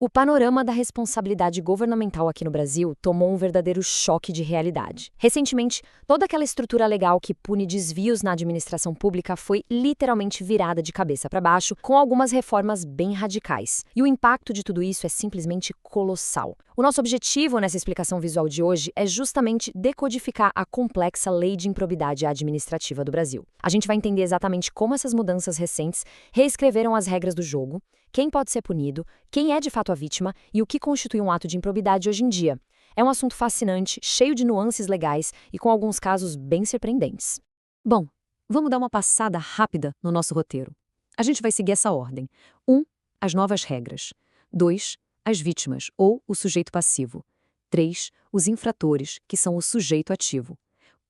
O panorama da responsabilidade governamental aqui no Brasil tomou um verdadeiro choque de realidade. Recentemente, toda aquela estrutura legal que pune desvios na administração pública foi literalmente virada de cabeça para baixo, com algumas reformas bem radicais. E o impacto de tudo isso é simplesmente colossal. O nosso objetivo nessa explicação visual de hoje é justamente decodificar a complexa lei de improbidade administrativa do Brasil. A gente vai entender exatamente como essas mudanças recentes reescreveram as regras do jogo, quem pode ser punido, quem é de fato a vítima e o que constitui um ato de improbidade hoje em dia. É um assunto fascinante, cheio de nuances legais e com alguns casos bem surpreendentes. Bom, vamos dar uma passada rápida no nosso roteiro. A gente vai seguir essa ordem. 1. As novas regras. 2. As vítimas, ou o sujeito passivo. 3. Os infratores, que são o sujeito ativo.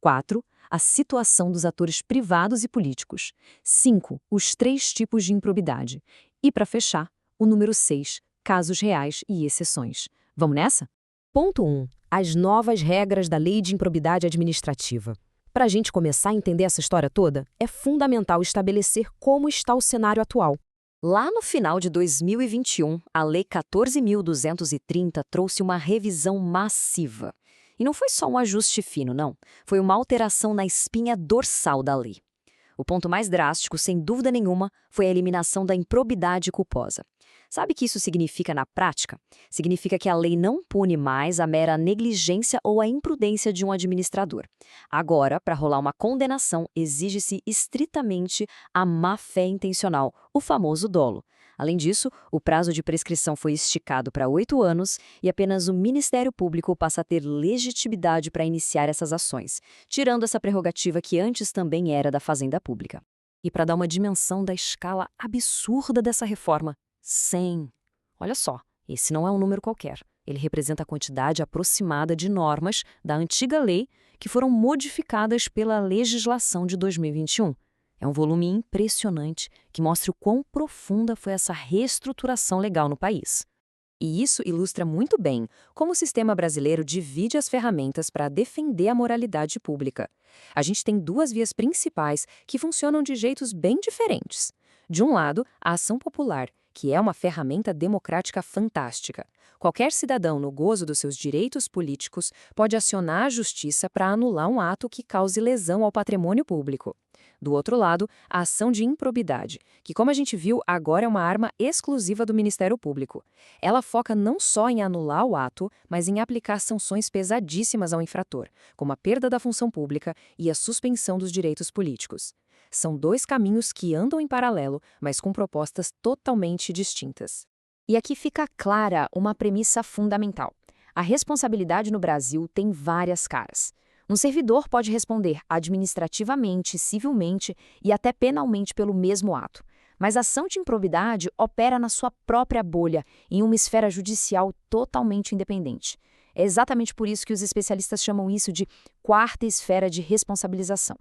4. A situação dos atores privados e políticos. 5. Os 3 tipos de improbidade. E, para fechar, o número 6, casos reais e exceções. Vamos nessa? Ponto 1. As novas regras da Lei de Improbidade Administrativa. Para a gente começar a entender essa história toda, é fundamental estabelecer como está o cenário atual. Lá no final de 2021, a Lei 14.230 trouxe uma revisão massiva. E não foi só um ajuste fino, não. Foi uma alteração na espinha dorsal da lei. O ponto mais drástico, sem dúvida nenhuma, foi a eliminação da improbidade culposa. Sabe o que isso significa na prática? Significa que a lei não pune mais a mera negligência ou a imprudência de um administrador. Agora, para rolar uma condenação, exige-se estritamente a má-fé intencional, o famoso dolo. Além disso, o prazo de prescrição foi esticado para 8 anos e apenas o Ministério Público passa a ter legitimidade para iniciar essas ações, tirando essa prerrogativa que antes também era da Fazenda Pública. E para dar uma dimensão da escala absurda dessa reforma, 100. Olha só, esse não é um número qualquer. Ele representa a quantidade aproximada de normas da antiga lei que foram modificadas pela legislação de 2021. É um volume impressionante que mostra o quão profunda foi essa reestruturação legal no país. E isso ilustra muito bem como o sistema brasileiro divide as ferramentas para defender a moralidade pública. A gente tem 2 vias principais que funcionam de jeitos bem diferentes. De um lado, a ação popular, que é uma ferramenta democrática fantástica. Qualquer cidadão no gozo dos seus direitos políticos pode acionar a justiça para anular um ato que cause lesão ao patrimônio público. Do outro lado, a ação de improbidade, que, como a gente viu, agora é uma arma exclusiva do Ministério Público. Ela foca não só em anular o ato, mas em aplicar sanções pesadíssimas ao infrator, como a perda da função pública e a suspensão dos direitos políticos. São 2 caminhos que andam em paralelo, mas com propostas totalmente distintas. E aqui fica clara uma premissa fundamental. A responsabilidade no Brasil tem várias caras. Um servidor pode responder administrativamente, civilmente e até penalmente pelo mesmo ato. Mas a ação de improbidade opera na sua própria bolha, em uma esfera judicial totalmente independente. É exatamente por isso que os especialistas chamam isso de quarta esfera de responsabilização.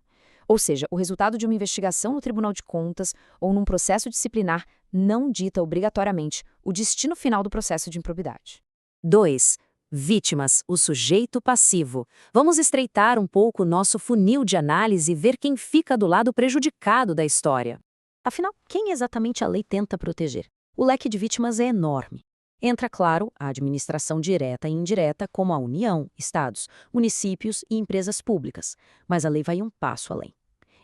Ou seja, o resultado de uma investigação no Tribunal de Contas ou num processo disciplinar não dita obrigatoriamente o destino final do processo de improbidade. 2. Vítimas, o sujeito passivo. Vamos estreitar um pouco o nosso funil de análise e ver quem fica do lado prejudicado da história. Afinal, quem exatamente a lei tenta proteger? O leque de vítimas é enorme. Entra, claro, a administração direta e indireta, como a União, estados, municípios e empresas públicas. Mas a lei vai um passo além.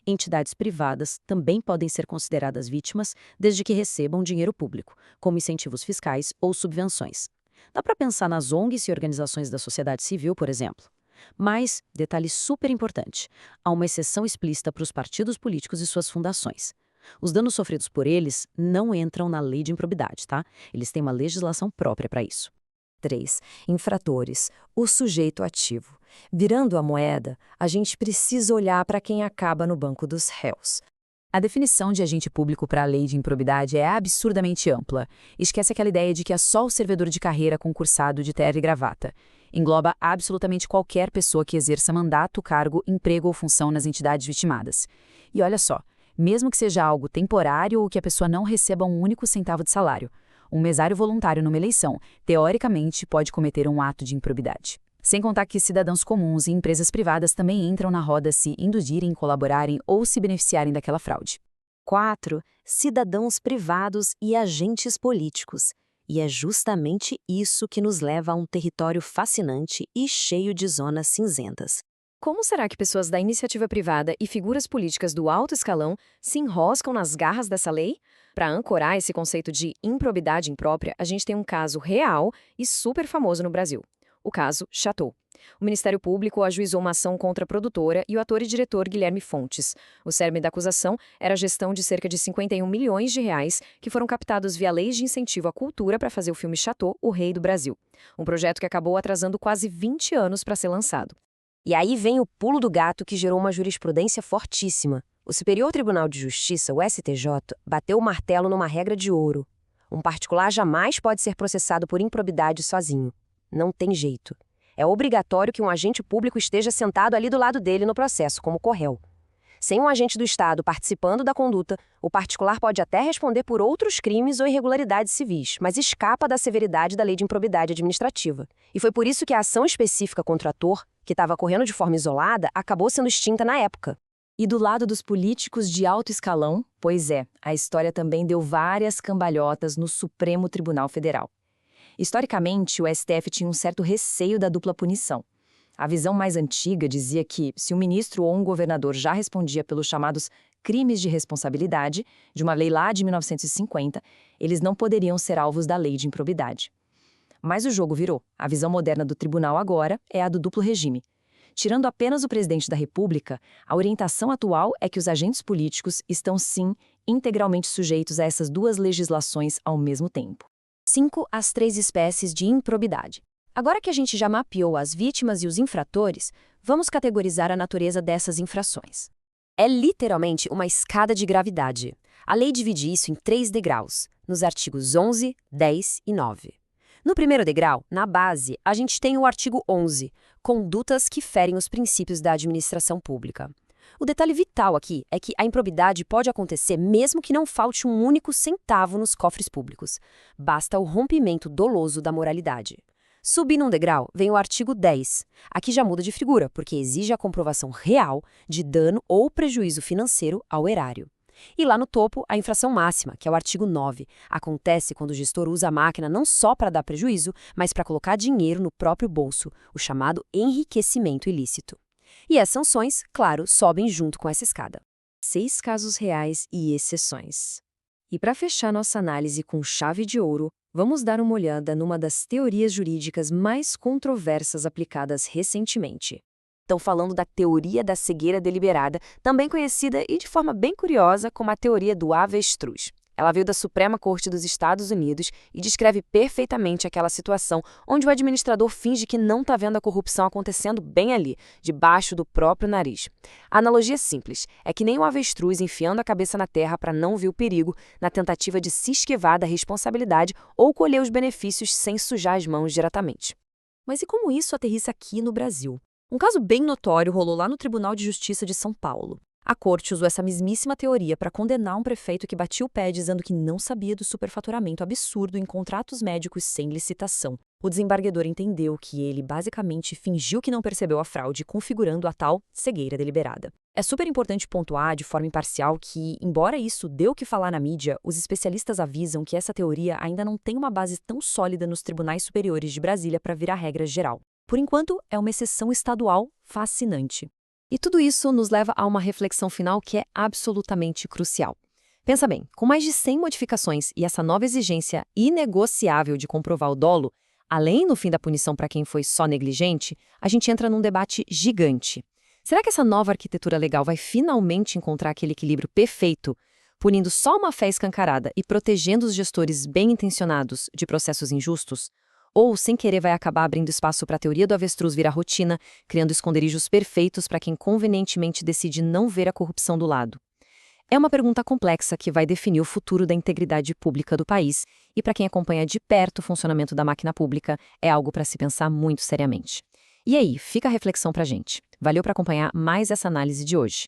Entidades privadas também podem ser consideradas vítimas desde que recebam dinheiro público, como incentivos fiscais ou subvenções. Dá para pensar nas ONGs e organizações da sociedade civil, por exemplo. Mas, detalhe super importante, há uma exceção explícita para os partidos políticos e suas fundações. Os danos sofridos por eles não entram na lei de improbidade, tá? Eles têm uma legislação própria para isso. 3. Infratores, o sujeito ativo. Virando a moeda, a gente precisa olhar para quem acaba no banco dos réus. A definição de agente público para a lei de improbidade é absurdamente ampla. Esquece aquela ideia de que é só o servidor de carreira concursado de terno e gravata. Engloba absolutamente qualquer pessoa que exerça mandato, cargo, emprego ou função nas entidades vitimadas. E olha só, mesmo que seja algo temporário ou que a pessoa não receba um único centavo de salário, um mesário voluntário numa eleição, teoricamente, pode cometer um ato de improbidade. Sem contar que cidadãos comuns e empresas privadas também entram na roda se induzirem, colaborarem ou se beneficiarem daquela fraude. 4. Cidadãos privados e agentes políticos. E é justamente isso que nos leva a um território fascinante e cheio de zonas cinzentas. Como será que pessoas da iniciativa privada e figuras políticas do alto escalão se enroscam nas garras dessa lei? Para ancorar esse conceito de improbidade imprópria, a gente tem um caso real e super famoso no Brasil. O caso Chateau. O Ministério Público ajuizou uma ação contra a produtora e o ator e diretor Guilherme Fontes. O cerne da acusação era a gestão de cerca de 51 milhões de reais que foram captados via leis de incentivo à cultura para fazer o filme Chateau, O Rei do Brasil. Um projeto que acabou atrasando quase 20 anos para ser lançado. E aí vem o pulo do gato que gerou uma jurisprudência fortíssima. O Superior Tribunal de Justiça, o STJ, bateu o martelo numa regra de ouro. Um particular jamais pode ser processado por improbidade sozinho. Não tem jeito. É obrigatório que um agente público esteja sentado ali do lado dele no processo, como corréu. Sem um agente do Estado participando da conduta, o particular pode até responder por outros crimes ou irregularidades civis, mas escapa da severidade da lei de improbidade administrativa. E foi por isso que a ação específica contra o ator, que estava correndo de forma isolada, acabou sendo extinta na época. E do lado dos políticos de alto escalão, pois é, a história também deu várias cambalhotas no Supremo Tribunal Federal. Historicamente, o STF tinha um certo receio da dupla punição. A visão mais antiga dizia que, se um ministro ou um governador já respondia pelos chamados crimes de responsabilidade, de uma lei lá de 1950, eles não poderiam ser alvos da lei de improbidade. Mas o jogo virou. A visão moderna do tribunal agora é a do duplo regime. Tirando apenas o presidente da República, a orientação atual é que os agentes políticos estão, sim, integralmente sujeitos a essas duas legislações ao mesmo tempo. 5. As 3 espécies de improbidade. Agora que a gente já mapeou as vítimas e os infratores, vamos categorizar a natureza dessas infrações. É literalmente uma escada de gravidade. A lei divide isso em 3 degraus, nos artigos 11, 10 e 9. No primeiro degrau, na base, a gente tem o artigo 11, condutas que ferem os princípios da administração pública. O detalhe vital aqui é que a improbidade pode acontecer mesmo que não falte um único centavo nos cofres públicos. Basta o rompimento doloso da moralidade. Subindo um degrau, vem o artigo 10. Aqui já muda de figura, porque exige a comprovação real de dano ou prejuízo financeiro ao erário. E lá no topo, a infração máxima, que é o artigo 9. Acontece quando o gestor usa a máquina não só para dar prejuízo, mas para colocar dinheiro no próprio bolso, o chamado enriquecimento ilícito. E as sanções, claro, sobem junto com essa escada. 6 casos reais e exceções. E para fechar nossa análise com chave de ouro, vamos dar uma olhada numa das teorias jurídicas mais controversas aplicadas recentemente. Estão falando da teoria da cegueira deliberada, também conhecida e de forma bem curiosa como a teoria do avestruz. Ela veio da Suprema Corte dos Estados Unidos e descreve perfeitamente aquela situação onde o administrador finge que não está vendo a corrupção acontecendo bem ali, debaixo do próprio nariz. A analogia é simples, é que nem um avestruz enfiando a cabeça na terra para não ver o perigo, na tentativa de se esquivar da responsabilidade ou colher os benefícios sem sujar as mãos diretamente. Mas e como isso aterrissa aqui no Brasil? Um caso bem notório rolou lá no Tribunal de Justiça de São Paulo. A corte usou essa mesmíssima teoria para condenar um prefeito que batia o pé dizendo que não sabia do superfaturamento absurdo em contratos médicos sem licitação. O desembargador entendeu que ele basicamente fingiu que não percebeu a fraude, configurando a tal cegueira deliberada. É super importante pontuar de forma imparcial que, embora isso dê o que falar na mídia, os especialistas avisam que essa teoria ainda não tem uma base tão sólida nos tribunais superiores de Brasília para virar regra geral. Por enquanto, é uma exceção estadual fascinante. E tudo isso nos leva a uma reflexão final que é absolutamente crucial. Pensa bem, com mais de 100 modificações e essa nova exigência inegociável de comprovar o dolo, além no fim da punição para quem foi só negligente, a gente entra num debate gigante. Será que essa nova arquitetura legal vai finalmente encontrar aquele equilíbrio perfeito, punindo só uma fé escancarada e protegendo os gestores bem-intencionados de processos injustos? Ou, sem querer, vai acabar abrindo espaço para a teoria do avestruz virar rotina, criando esconderijos perfeitos para quem convenientemente decide não ver a corrupção do lado? É uma pergunta complexa que vai definir o futuro da integridade pública do país e, para quem acompanha de perto o funcionamento da máquina pública, é algo para se pensar muito seriamente. E aí, fica a reflexão para a gente. Valeu para acompanhar mais essa análise de hoje.